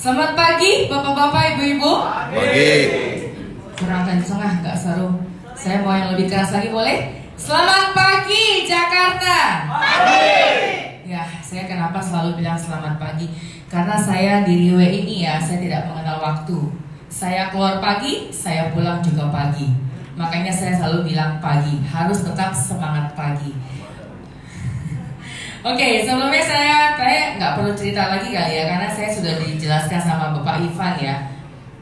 Selamat pagi Bapak-bapak, Ibu-ibu. Pagi. Kurang kenceng gak seru. Saya mau yang lebih keras lagi, boleh? Selamat pagi Jakarta. Pagi. Ya, saya kenapa selalu bilang selamat pagi? Karena saya di Riwe ini ya, saya tidak mengenal waktu. Saya keluar pagi, saya pulang juga pagi. Makanya saya selalu bilang pagi, harus tetap semangat pagi. Oke, sebelumnya saya nggak perlu cerita lagi kali ya, karena saya sudah dijelaskan sama Bapak Ivan ya.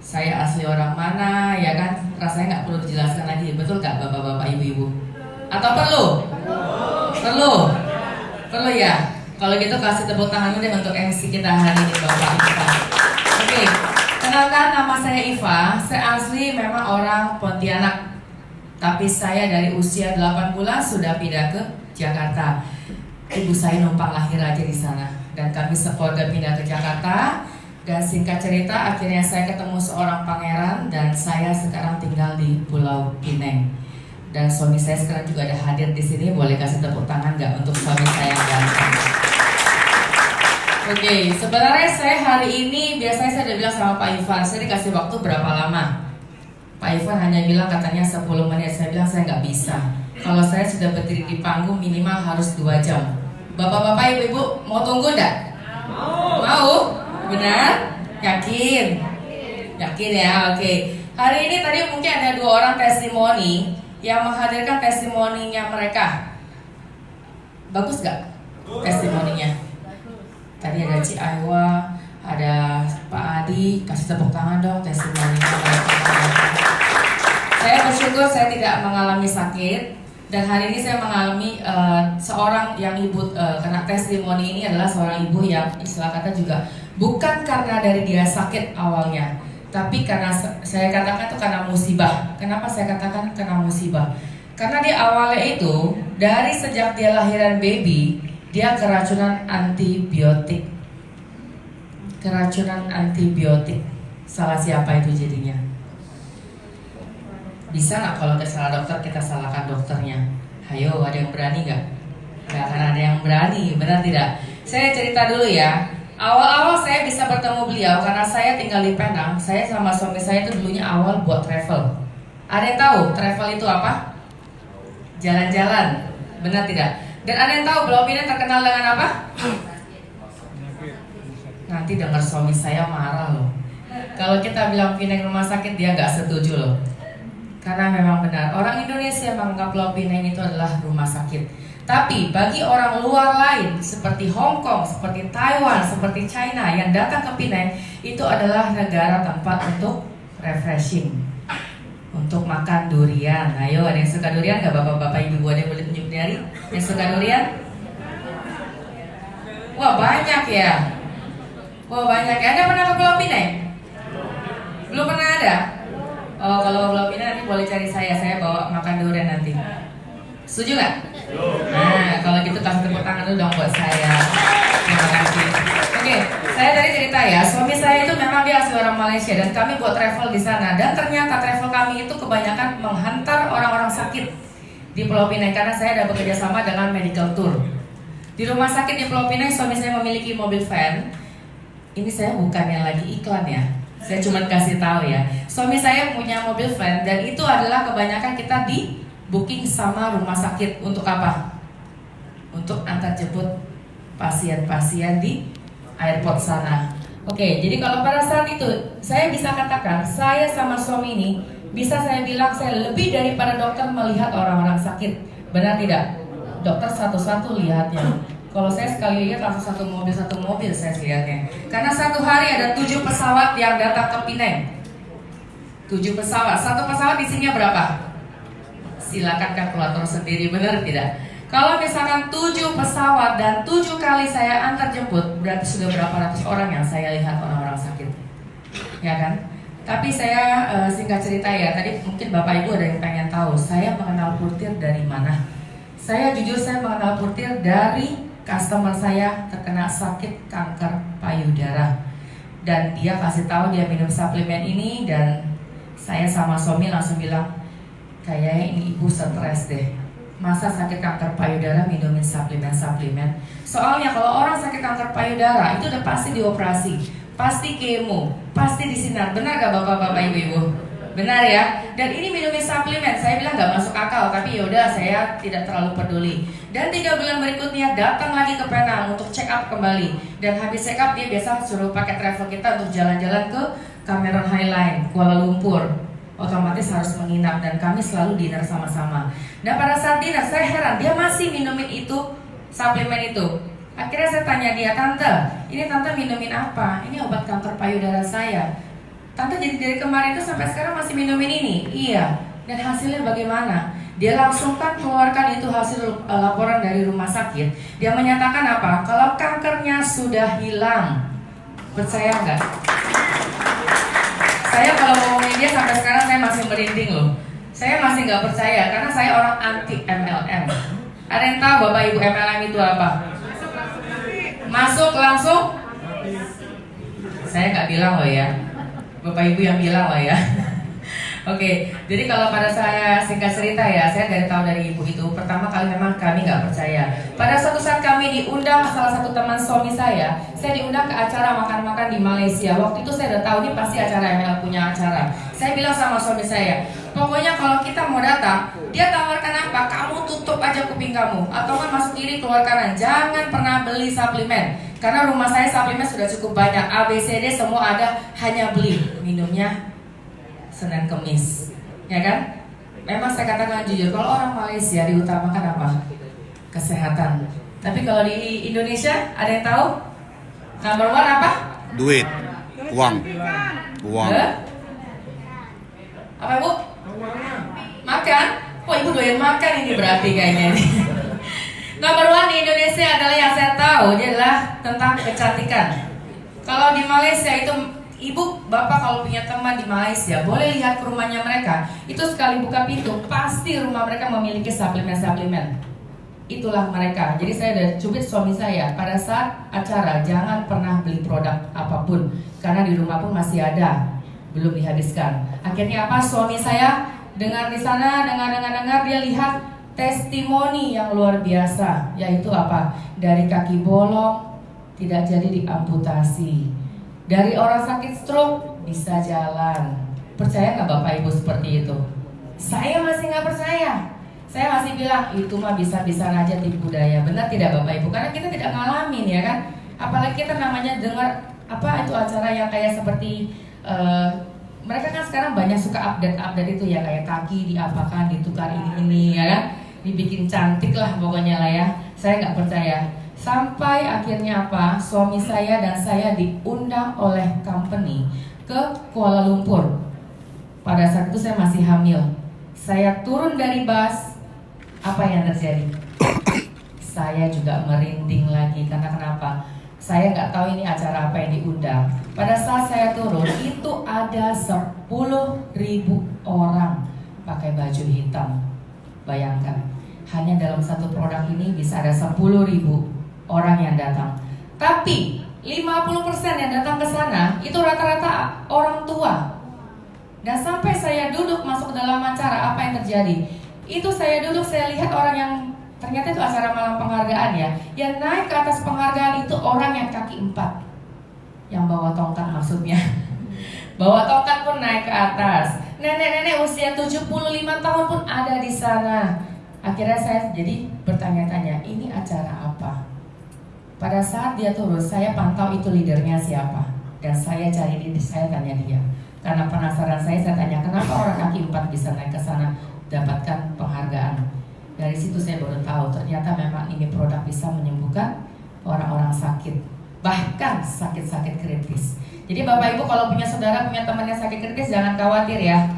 Saya asli orang mana, ya kan? Rasanya nggak perlu dijelaskan lagi, betul nggak Bapak-bapak, Ibu-ibu? Atau perlu? Perlu? Perlu ya? Kalau gitu kasih tepuk tangan deh untuk MC kita hari ini, Bapak Ivan. Oke, kenalkan nama saya Iva. Saya asli memang orang Pontianak, tapi saya dari usia 8 bulan sudah pindah ke Jakarta. Ibu saya numpang lahir aja di sana, dan kami sekeluarga pindah ke Jakarta. Dan singkat cerita, akhirnya saya ketemu seorang pangeran, dan saya sekarang tinggal di Pulau Pineng. Dan suami saya sekarang juga ada hadir di sini. Boleh kasih tepuk tangan nggak untuk suami saya yang ganteng? Oke, sebenarnya saya hari ini biasanya saya udah bilang sama Pak Ivan, saya dikasih waktu berapa lama? Pak Ivan hanya bilang katanya 10 menit. Saya bilang saya nggak bisa. Kalau saya sudah berdiri di panggung minimal harus 2 jam. Bapak-bapak, ibu-ibu mau tunggu enggak? Mau? Benar? Yakin? Yakin ya? Oke. Hari ini tadi mungkin ada 2 orang testimoni yang menghadirkan testimoninya mereka. Bagus gak testimoninya? Tadi ada Ci Aiwa, ada Pak Adi. Kasih tepuk tangan dong testimoninya mereka. Saya bersyukur saya tidak mengalami sakit. Dan hari ini saya mengalami seorang yang ibu kena testimoni ini adalah seorang ibu yang istilah kata juga bukan karena dari dia sakit awalnya, tapi karena saya katakan itu karena musibah. Kenapa saya katakan karena musibah? Karena di awalnya itu dari sejak dia lahiran baby dia keracunan antibiotik. Keracunan antibiotik. Salah siapa itu jadinya? Bisa nggak kalau kita salah dokter kita salahkan dokternya? Ayo, ada yang berani nggak? Nggak akan ada yang berani, benar tidak? Saya cerita dulu ya. Awal-awal saya bisa bertemu beliau karena saya tinggal di Penang. Saya sama suami saya itu dulunya awal buat travel. Ada yang tahu travel itu apa? Jalan-jalan, benar tidak? Dan ada yang tahu Pulau Pinang terkenal dengan apa? Nanti dengar suami saya marah loh. Kalau kita bilang Pinang rumah sakit dia nggak setuju loh. Karena memang benar, orang Indonesia menganggap Pulau Pinang itu adalah rumah sakit. Tapi bagi orang luar lain seperti Hong Kong, seperti Taiwan, seperti China yang datang ke Pinang, itu adalah negara tempat untuk refreshing, untuk makan durian. Ayo, ada yang suka durian gak bapak-bapak, ibu ada yang boleh tunjuk jari? Yang suka durian? Wah, banyak ya. Wah, banyak ya. Ada pernah ke Pulau Pinang? Belum pernah ada? Oh, kalau Pulau Pinang nanti boleh cari saya bawa makan durian nanti. Setuju nggak? Nah, kalau gitu kasih tepuk tangan dulu dong buat saya. Terima kasih. Oke, saya tadi cerita ya, suami saya itu memang dia asli orang Malaysia dan kami buat travel di sana. Dan ternyata travel kami itu kebanyakan menghantar orang-orang sakit di Pulau Pinang karena saya ada bekerja sama dengan medical tour. Di rumah sakit di Pulau Pinang suami saya memiliki mobil van. Ini saya bukannya lagi iklan ya. Saya cuma kasih tahu ya. Suami saya punya mobil van dan itu adalah kebanyakan kita di booking sama rumah sakit untuk apa? Untuk antar jemput pasien-pasien di airport sana. Oke, jadi kalau pada saat itu saya bisa katakan saya sama suami ini bisa saya bilang saya lebih daripada dokter melihat orang-orang sakit. Benar tidak? Dokter satu-satu lihatnya. Kalau saya sekali lihat langsung satu mobil saya lihatnya. Karena satu hari ada 7 pesawat yang datang ke Pinang. 7 pesawat, satu pesawat isinya berapa? Silakan kalkulator sendiri, benar tidak? Kalau misalkan 7 pesawat dan 7 kali saya antar jemput, berarti sudah berapa ratus orang yang saya lihat orang-orang sakit, ya kan? Tapi saya singkat cerita ya, tadi mungkin Bapak Ibu ada yang pengen tahu, saya mengenal Purtir dari mana? Saya jujur saya mengenal Purtir dari customer saya terkena sakit kanker payudara dan dia kasih tahu dia minum suplemen ini dan saya sama suami langsung bilang kayaknya ini ibu stres deh, masa sakit kanker payudara minumin suplemen. Soalnya kalau orang sakit kanker payudara itu udah pasti dioperasi. pasti kemo, pasti disinar. Benar gak bapak-bapak ibu-ibu? Benar ya. Dan ini minumin suplemen, saya bilang nggak masuk akal, tapi yaudah saya tidak terlalu peduli. Dan 3 bulan berikutnya datang lagi ke Penang untuk check up kembali. Dan habis check up dia biasa suruh pakai travel kita untuk jalan-jalan ke Cameron Highline, Kuala Lumpur. Otomatis harus menginap dan kami selalu dinner sama-sama. Dan pada saat dinner saya heran dia masih minumin itu, suplemen itu. Akhirnya saya tanya dia, tante, ini tante minumin apa? Ini obat kanker payudara saya. Tante jadi dari kemarin itu sampai sekarang masih minumin ini? Iya. Dan hasilnya bagaimana? Dia langsung kan keluarkan itu hasil laporan dari rumah sakit. Dia menyatakan apa? Kalau kankernya sudah hilang. Percaya nggak? Saya kalau ngomongin dia sampai sekarang saya masih merinding loh. Saya masih nggak percaya karena saya orang anti MLM. Ada yang tahu Bapak Ibu MLM itu apa? Masuk langsung? Saya nggak bilang loh ya. Bapak Ibu yang bilang lah ya. Oke, jadi kalau pada saya singkat cerita ya, saya tahu dari ibu itu pertama kali memang kami nggak percaya. Pada suatu saat kami diundang salah satu teman suami saya diundang ke acara makan-makan di Malaysia. Waktu itu saya udah tahu ini pasti acara ML punya acara. Saya bilang sama suami saya, pokoknya kalau kita mau datang, dia tawarkan apa? Kamu tutup aja kuping kamu, atau kan masuk kiri keluar kanan. Jangan pernah beli suplemen. Karena rumah saya suplemen sudah cukup banyak, ABCD semua ada, hanya beli minumnya Senin Kemis, ya kan? Memang saya katakan jujur, kalau orang Malaysia diutamakan apa? Kesehatan. Tapi kalau di Indonesia, ada yang tahu? Number one apa? Duit, uang. Apa ibu? Makan? Wah ibu doyan makan ini berarti kayaknya nih. Nomor 1 di Indonesia adalah yang saya tahu dia adalah tentang kecantikan. Kalau di Malaysia itu ibu, bapak kalau punya teman di Malaysia boleh lihat ke rumahnya mereka. Itu sekali buka pintu pasti rumah mereka memiliki suplemen-suplemen. Itulah mereka. Jadi saya udah cubit suami saya pada saat acara jangan pernah beli produk apapun karena di rumah pun masih ada, belum dihabiskan. Akhirnya apa? Suami saya dengar di sana, dengar dia lihat testimoni yang luar biasa, yaitu apa? Dari kaki bolong tidak jadi diamputasi, dari orang sakit stroke bisa jalan. Percaya nggak Bapak Ibu seperti itu? Saya masih nggak percaya. Saya masih bilang itu mah bisa-bisa aja tipu daya. Benar tidak Bapak Ibu? Karena kita tidak ngalamin ya kan. Apalagi kita namanya dengar apa itu acara yang kayak seperti mereka kan sekarang banyak suka update itu ya, kayak kaki diapakan, ditukar ini ya kan, dibikin cantik lah pokoknya lah ya. Saya nggak percaya. Sampai akhirnya apa? Suami saya dan saya diundang oleh company ke Kuala Lumpur. Pada saat itu saya masih hamil. Saya turun dari bus. Apa yang terjadi? Saya juga merinding lagi karena kenapa? Saya nggak tahu ini acara apa yang diundang. Pada saat saya turun itu ada 10.000 orang pakai baju hitam. Bayangkan, hanya dalam satu produk ini bisa ada 10.000 orang yang datang. Tapi 50% yang datang ke sana itu rata-rata orang tua. Dan sampai saya duduk masuk ke dalam acara, apa yang terjadi? Itu saya duduk, saya lihat orang yang ternyata itu acara malam penghargaan ya. Yang naik ke atas penghargaan itu orang yang kaki 4, yang bawa tongkat maksudnya. Bawa tongkat pun naik ke atas. Nenek-nenek usia 75 tahun pun ada di sana. Akhirnya saya jadi bertanya-tanya, ini acara apa? Pada saat dia turun, saya pantau itu leadernya siapa. Dan saya cari dia, saya tanya dia. Karena penasaran saya tanya, kenapa orang kaki 4 bisa naik ke sana dapatkan penghargaan. Dari situ saya baru tahu ternyata memang ini produk bisa menyembuhkan orang-orang sakit, bahkan sakit-sakit kritis. Jadi Bapak Ibu kalau punya saudara, punya teman yang sakit kritis, jangan khawatir ya.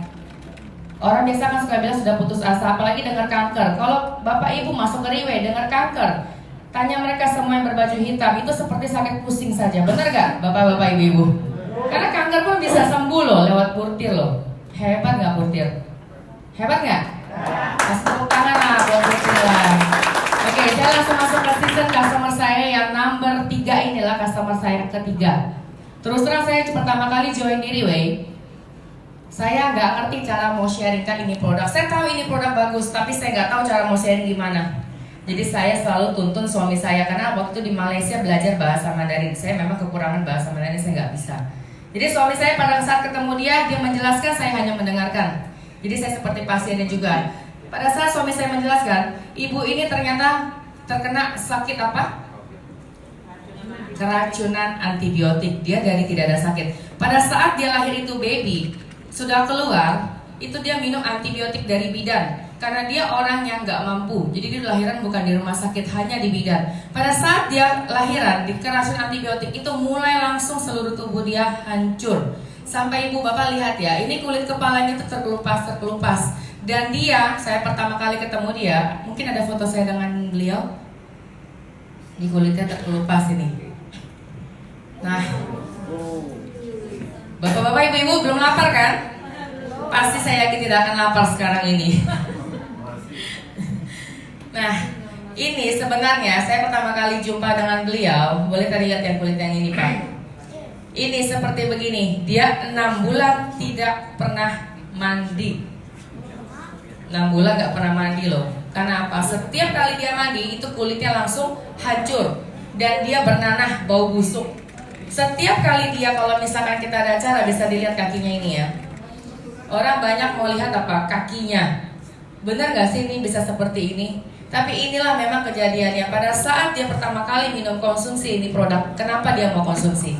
Orang biasa kan suka bilang sudah putus asa, apalagi dengar kanker. Kalau Bapak Ibu masuk ke Riwe dengar kanker, tanya mereka semua yang berbaju hitam, itu seperti sakit pusing saja. Benar gak Bapak-Bapak Ibu-Ibu? Karena kanker pun bisa sembuh loh lewat Purtir loh. Hebat gak Purtir? Hebat gak? Kasih tepuk tangan lah buat Purtir lah. Oke, saya langsung masuk ke season customer saya yang number 3 inilah customer saya ketiga. Terus terang saya pertama kali join di Riwe, saya nggak ngerti cara mau sharingkan ini produk. Saya tahu ini produk bagus, tapi saya nggak tahu cara mau sharing gimana. Jadi saya selalu tuntun suami saya karena waktu di Malaysia belajar bahasa Mandarin. Saya memang kekurangan bahasa Mandarin, saya nggak bisa. Jadi suami saya pada saat ketemu dia menjelaskan, saya hanya mendengarkan. Jadi saya seperti pasiennya juga. Pada saat suami saya menjelaskan, ibu ini ternyata terkena sakit apa? Keracunan antibiotik. Dia dari tidak ada sakit. Pada saat dia lahir itu baby, sudah keluar, itu dia minum antibiotik dari bidan. Karena dia orang yang nggak mampu, jadi dia lahiran bukan di rumah sakit, hanya di bidan. Pada saat dia lahiran, di keracunan antibiotik itu mulai langsung seluruh tubuh dia hancur. Sampai ibu bapak lihat ya, ini kulit kepalanya itu terkelupas. Dan dia, saya pertama kali ketemu dia, mungkin ada foto saya dengan beliau. Ini kulitnya terkelupas ini. Nah, bapak-bapak, ibu-ibu belum lapar kan? Pasti saya yakin tidak akan lapar sekarang ini. Nah, ini sebenarnya saya pertama kali jumpa dengan beliau. Boleh tadi lihat yang kulit yang ini Pak. Ini seperti begini. Dia 6 bulan tidak pernah mandi. 6 bulan gak pernah mandi loh. Karena apa? Setiap kali dia mandi itu kulitnya langsung hancur. Dan dia bernanah, bau busuk. Setiap kali dia, kalau misalkan kita ada acara, bisa dilihat kakinya ini ya. Orang banyak mau lihat apa? Kakinya. Benar gak sih ini bisa seperti ini? Tapi inilah memang kejadiannya. Pada saat dia pertama kali minum konsumsi ini produk, kenapa dia mau konsumsi?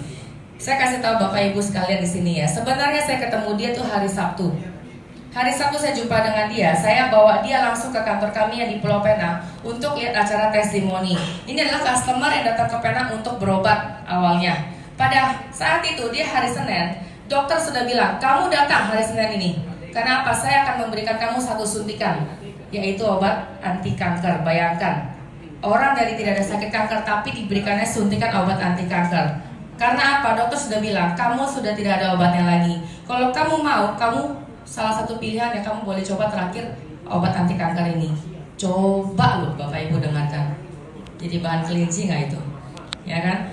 Saya kasih tahu Bapak Ibu sekalian di sini ya. Sebenarnya saya ketemu dia tuh hari Sabtu. Hari Sabtu saya jumpa dengan dia. Saya bawa dia langsung ke kantor kami yang di Pulau Penang untuk lihat acara testimoni. Ini adalah customer yang datang ke Penang untuk berobat awalnya. Pada saat itu dia hari Senin, dokter sudah bilang, kamu datang hari Senin ini. Karena apa? Saya akan memberikan kamu satu suntikan, yaitu obat anti kanker. Bayangkan, orang dari tidak ada sakit kanker tapi diberikannya suntikan obat anti kanker. Karena apa? Dokter sudah bilang, kamu sudah tidak ada obatnya lagi. Kalau kamu mau, kamu salah satu pilihan yang kamu boleh coba terakhir obat anti kanker ini. Coba loh Bapak Ibu dengarkan. Jadi bahan kelinci nggak itu? Ya kan?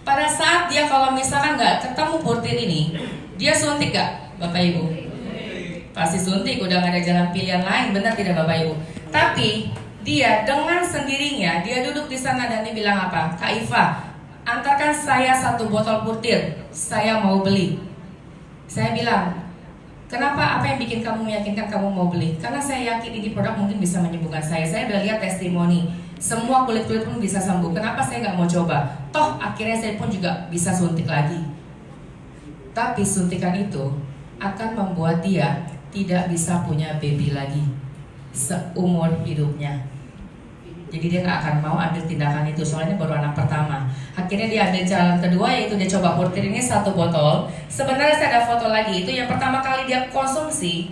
Pada saat dia kalau misalkan nggak ketemu butir ini, dia suntik nggak Bapak Ibu? Pasti suntik, udah gak ada jalan pilihan lain, benar tidak Bapak Ibu? Tapi dia dengan sendirinya, dia duduk di sana dan dia bilang apa? Kak Iva, antarkan saya 1 botol butir, saya mau beli. Saya bilang, kenapa? Apa yang bikin kamu meyakinkan kamu mau beli? Karena saya yakin ini produk mungkin bisa menyembuhkan saya. Saya udah lihat testimoni, semua kulit-kulit pun bisa sembuh. Kenapa saya nggak mau coba? Toh akhirnya saya pun juga bisa suntik lagi. Tapi suntikan itu akan membuat dia tidak bisa punya baby lagi seumur hidupnya. Jadi dia nggak akan mau ambil tindakan itu, soalnya baru anak pertama. Akhirnya dia ambil jalan kedua, yaitu dia coba butir ini 1 botol. Sebenarnya saya ada foto lagi, itu yang pertama kali dia konsumsi.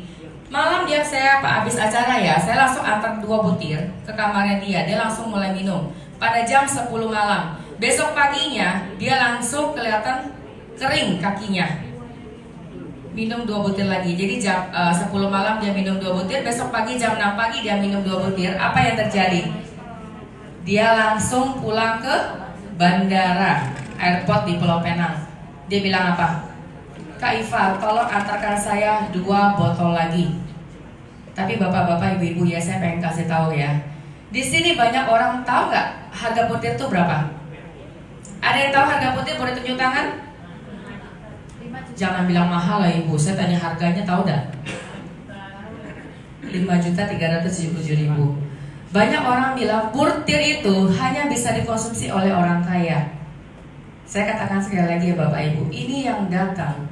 Malam dia saya habis acara ya, saya langsung antar 2 butir ke kamarnya dia langsung mulai minum. Pada jam 10 malam, besok paginya dia langsung kelihatan kering kakinya. Minum 2 butir lagi. Jadi jam 10 malam dia minum 2 butir, besok pagi jam 6 pagi dia minum 2 butir. Apa yang terjadi? Dia langsung pulang ke bandara airport di Pulau Penang. Dia bilang apa? Kak Iva, tolong antarkan saya 2 botol lagi. Tapi bapak-bapak, ibu-ibu ya, saya pengen kasih tahu ya. Di sini banyak orang tahu nggak harga butir itu berapa? Ada yang tahu harga butir? Boleh tunjuk tangan? Jangan bilang mahal lah ibu, saya tanya harganya, tahu dah? 5.377.000. Banyak orang bilang butir itu hanya bisa dikonsumsi oleh orang kaya. Saya katakan sekali lagi ya Bapak Ibu, ini yang datang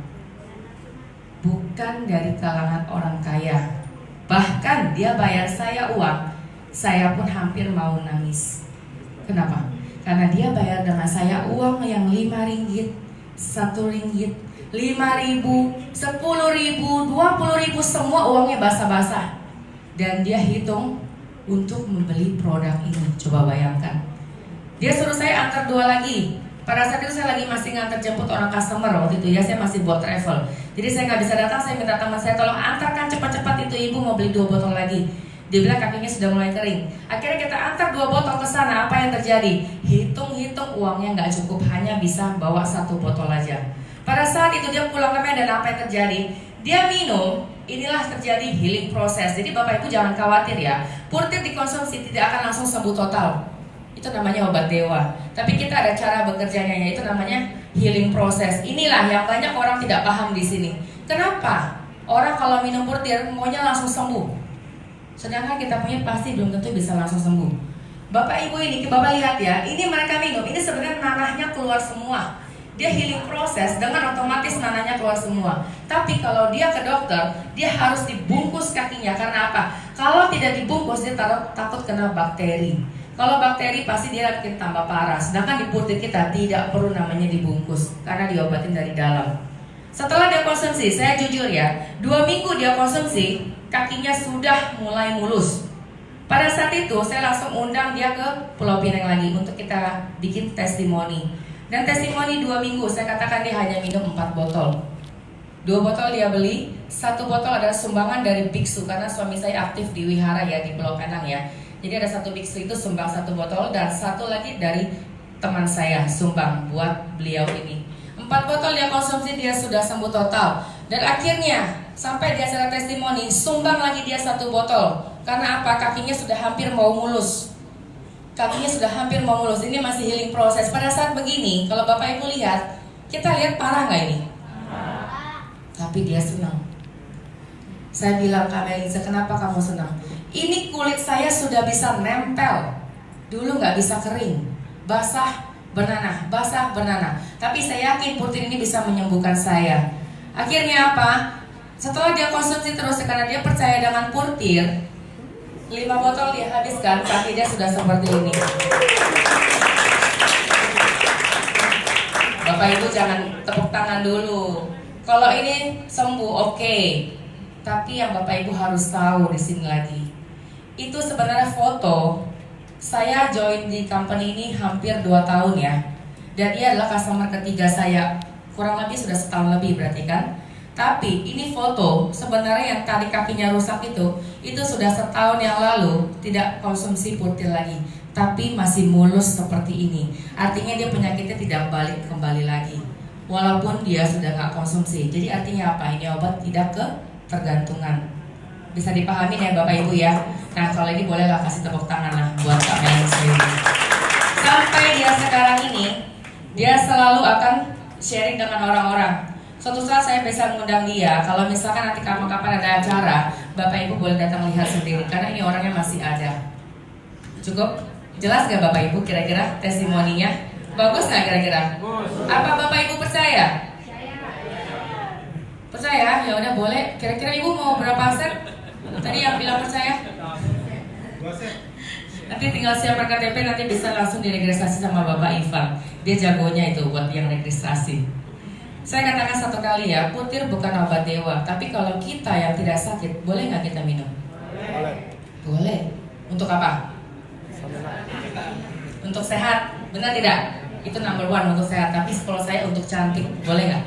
bukan dari kalangan orang kaya. Bahkan dia bayar saya uang, saya pun hampir mau nangis. Kenapa? Karena dia bayar dengan saya uang yang 5 ringgit, 1 ringgit, 5.000, 10.000, 20.000, semua uangnya basah-basah. Dan dia hitung untuk membeli produk ini. Coba bayangkan. Dia suruh saya antar 2 lagi. Pada saat itu saya lagi masih ngantar jemput orang customer waktu itu ya, saya masih buat travel. Jadi saya nggak bisa datang, saya minta teman saya tolong antarkan cepat-cepat itu, ibu mau beli 2 botol lagi. Dia bilang kakinya sudah mulai kering. Akhirnya kita antar 2 botol ke sana. Apa yang terjadi? Hitung-hitung uangnya nggak cukup, hanya bisa bawa 1 botol aja. Pada saat itu dia pulang ke Medan, apa yang terjadi? Dia minum inilah terjadi healing proses. Jadi Bapak Ibu jangan khawatir ya. Purtir dikonsumsi tidak akan langsung sembuh total. Itu namanya obat dewa. Tapi kita ada cara bekerjanya, yaitu namanya healing proses. Inilah yang banyak orang tidak paham di sini. Kenapa orang kalau minum purtir maunya langsung sembuh, sedangkan kita punya pasti belum tentu bisa langsung sembuh. Bapak Ibu ini, Bapak lihat ya, ini mereka minum, ini sebenarnya nanahnya keluar semua. Dia healing proses dengan otomatis nanahnya keluar semua. Tapi kalau dia ke dokter, dia harus dibungkus kakinya. Karena apa? Kalau tidak dibungkus, dia takut kena bakteri. Kalau bakteri pasti dia akan tambah parah. Sedangkan di purtir kita tidak perlu namanya dibungkus, karena diobatin dari dalam. Setelah dia konsumsi, saya jujur ya, 2 minggu dia konsumsi, kakinya sudah mulai mulus. Pada saat itu saya langsung undang dia ke Pulau Pinang lagi untuk kita bikin testimoni. Dan testimoni 2 minggu, saya katakan dia hanya minum 4 botol. 2 botol dia beli, 1 botol adalah sumbangan dari biksu, karena suami saya aktif di wihara ya, di Pulau Pinang ya. Jadi ada 1 biksu itu sumbang 1 botol, dan 1 lagi dari teman saya sumbang buat beliau ini. 4 botol dia konsumsi, dia sudah sembuh total. Dan akhirnya sampai di acara testimoni sumbang lagi dia 1 botol. Karena apa? Kakinya sudah hampir mau mulus. Kakinya sudah hampir mau mulus. Ini masih healing proses. Pada saat begini, kalau Bapak Ibu lihat, kita lihat parah nggak ini? Tapi dia senang. Saya bilang, Kak Melisa, kenapa kamu senang? Ini kulit saya sudah bisa nempel. Dulu nggak bisa kering, basah bernanah, basah bernanah. Tapi saya yakin purtir ini bisa menyembuhkan saya. Akhirnya apa? Setelah dia konsumsi terus, karena dia percaya dengan purtir, 5 botol dia habiskan, kaki dia sudah seperti ini. Bapak Ibu jangan tepuk tangan dulu. Kalau ini sembuh, oke. Tapi yang Bapak Ibu harus tahu di sini lagi, itu sebenarnya foto. Saya join di company ini hampir 2 tahun ya. Dan dia adalah customer ketiga saya. Kurang lebih sudah setahun lebih berarti kan. Tapi ini foto, sebenarnya yang tadi kakinya rusak itu sudah setahun yang lalu tidak konsumsi purtir lagi, tapi masih mulus seperti ini. Artinya dia penyakitnya tidak balik kembali lagi, walaupun dia sudah nggak konsumsi. Jadi artinya apa? Ini obat tidak ketergantungan. Bisa dipahami ya Bapak Ibu ya. Nah kalau ini bolehlah kasih tepuk tangan lah buat Kak Melisa ini. Sampai dia sekarang ini, dia selalu akan sharing dengan orang-orang. Suatu saat saya bisa mengundang dia, kalau misalkan nanti kapan-kapan ada acara, Bapak Ibu boleh datang lihat sendiri, karena ini orangnya masih ada. Cukup? Jelas gak Bapak Ibu kira-kira testimoninya? Bagus gak kira-kira? Apa Bapak Ibu percaya? Percaya? Ya udah boleh. Kira-kira Ibu mau berapa set? Tadi yang bilang percaya? 2 set. Nanti tinggal siapkan KTP, nanti bisa langsung diregistrasi sama Bapak Ivan. Dia jagonya itu buat yang registrasi. Saya katakan satu kali ya, purtir bukan obat dewa. Tapi kalau kita yang tidak sakit, boleh nggak kita minum? Boleh. Boleh. Untuk apa? Untuk sehat, benar tidak? Itu number 1 untuk sehat. Tapi kalau saya untuk cantik, boleh nggak?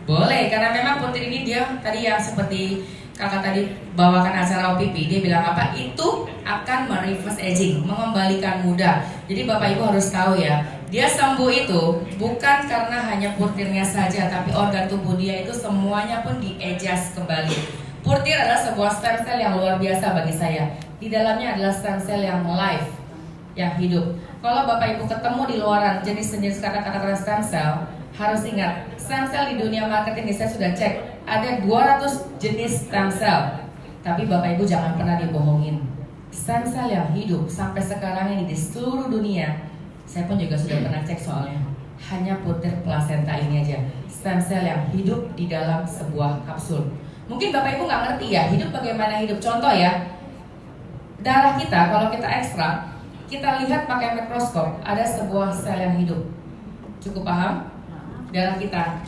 Boleh, karena memang purtir ini dia tadi yang seperti kakak tadi bawakan acara OPP, dia bilang apa? Itu akan mereverse aging, mengembalikan muda. Jadi Bapak Ibu harus tahu ya, dia sembuh itu bukan karena hanya purtirnya saja, tapi organ tubuh dia itu semuanya pun di-adjust kembali. Purtir adalah sebuah stem cell yang luar biasa bagi saya. Di dalamnya adalah stem cell yang live, yang hidup. Kalau Bapak Ibu ketemu di luaran jenis-jenis kata-kata stem cell, harus ingat, stem cell di dunia marketing saya sudah cek, ada 200 jenis stem cell. Tapi Bapak Ibu jangan pernah dibohongin. Stem cell yang hidup sampai sekarang ini di seluruh dunia, saya pun juga sudah pernah cek soalnya, hanya purtir plasenta ini aja, stem cell yang hidup di dalam sebuah kapsul. Mungkin Bapak Ibu nggak ngerti ya, hidup bagaimana hidup. Contoh ya, darah kita kalau kita ekstrak, kita lihat pakai mikroskop, ada sebuah sel yang hidup. Cukup paham? Darah kita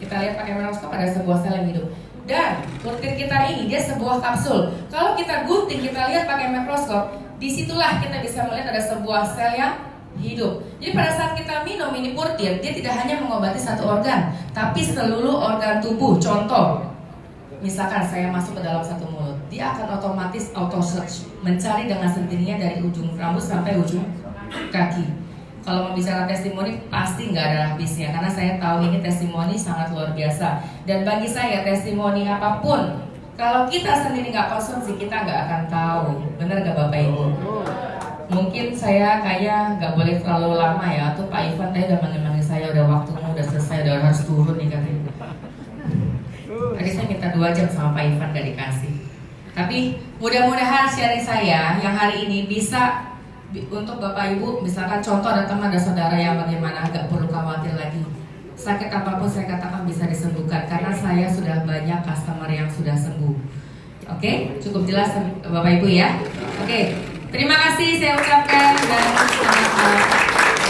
lihat pakai mikroskop, ada sebuah sel yang hidup. Dan purtir kita ini dia sebuah kapsul. Kalau kita gunting, kita lihat pakai mikroskop, disitulah kita bisa melihat ada sebuah sel yang hidup. Jadi pada saat kita minum ini purtir, dia tidak hanya mengobati satu organ, tapi seluruh organ tubuh. Contoh, misalkan saya masuk ke dalam satu mulut, dia akan otomatis auto search, mencari dengan sendirinya dari ujung rambut sampai ujung kaki. Kalau mau bicara testimoni pasti nggak ada habisnya, karena saya tahu ini testimoni sangat luar biasa. Dan bagi saya testimoni apapun Kalau kita sendiri nggak konsumsi, kita nggak akan tahu. Bener nggak Bapak Ibu? Mungkin saya kayak nggak boleh terlalu lama ya. Tuh Pak Ivan tadi udah manggil saya, udah waktunya udah selesai, udah harus turun nih katanya. Tadi saya minta 2 jam sama Pak Ivan gak dikasih. Tapi mudah-mudahan sharing saya yang hari ini bisa untuk Bapak Ibu, misalkan contoh ada teman ada saudara yang bagaimana nggak perlu khawatir lagi. Sakit apapun saya katakan bisa disembuhkan karena saya sudah banyak customer yang sudah sembuh. Oke, cukup jelas Bapak Ibu ya. Oke, terima kasih saya ucapkan dan selamat